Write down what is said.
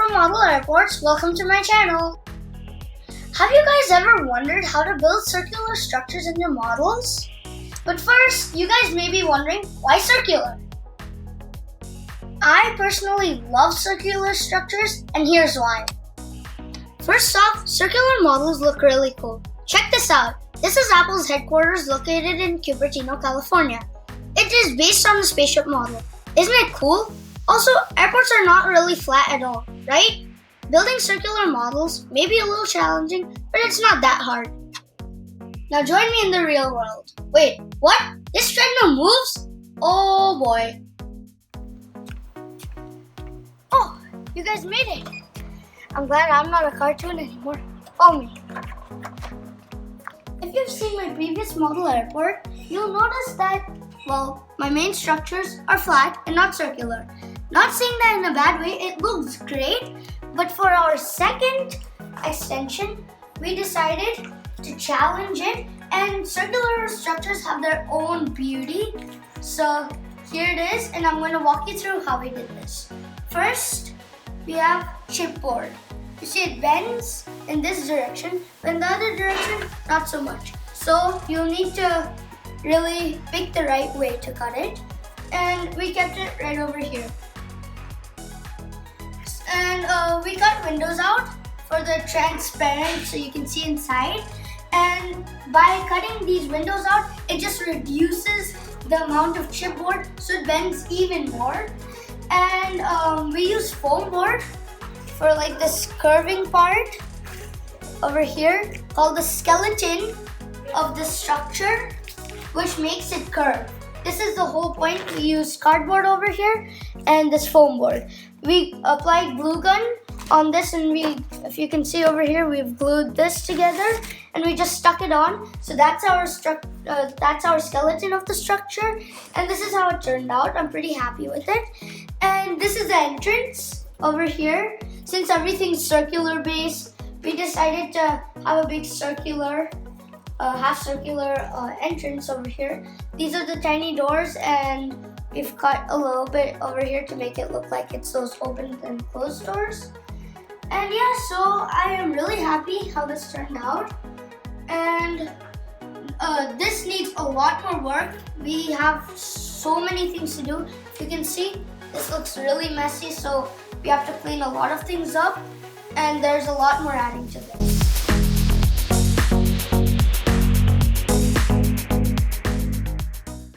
from Model Airports. Welcome to my channel. Have you guys ever wondered how to build circular structures in your models? But first, you guys may be wondering, why circular? I personally love circular structures, and here's why. First off, circular models look really cool. Check this out. This is Apple's headquarters located in Cupertino, California. It is based on the spaceship model. Isn't it cool? Also, airports are not really flat at all, right? Building circular models may be a little challenging, but it's not that hard. Now join me in the real world. Wait, what? This treadmill moves? Oh boy. Oh, you guys made it. I'm glad I'm not a cartoon anymore. Follow me. If you've seen my previous model airport, you'll notice that, well, my main structures are flat and not circular. Not saying that in a bad way, it looks great, but for our second extension, we decided to challenge it, and circular structures have their own beauty. So here it is, and I'm going to walk you through how we did this. First, we have chipboard. You see it bends in this direction, but in the other direction, not so much. So you'll need to really pick the right way to cut it, and we kept it right over here. And we cut windows out for the transparent so you can see inside, and by cutting these windows out, it just reduces the amount of chipboard so it bends even more. And we use foam board for like this curving part over here called the skeleton of the structure, which makes it curve. This is the whole point. We use cardboard over here and this foam board. We applied glue gun on this, and if you can see over here, we've glued this together and we just stuck it on. So that's our skeleton of the structure, and this is how it turned out. I'm pretty happy with it. And this is the entrance over here. Since everything's circular base, we decided to have a big circular half circular entrance over here. These are the tiny doors, and we've cut a little bit over here to make it look like it's those open and closed doors. And yeah, so I am really happy how this turned out. And this needs a lot more work. We have so many things to do. You can see this looks really messy, so we have to clean a lot of things up, and there's a lot more adding to this.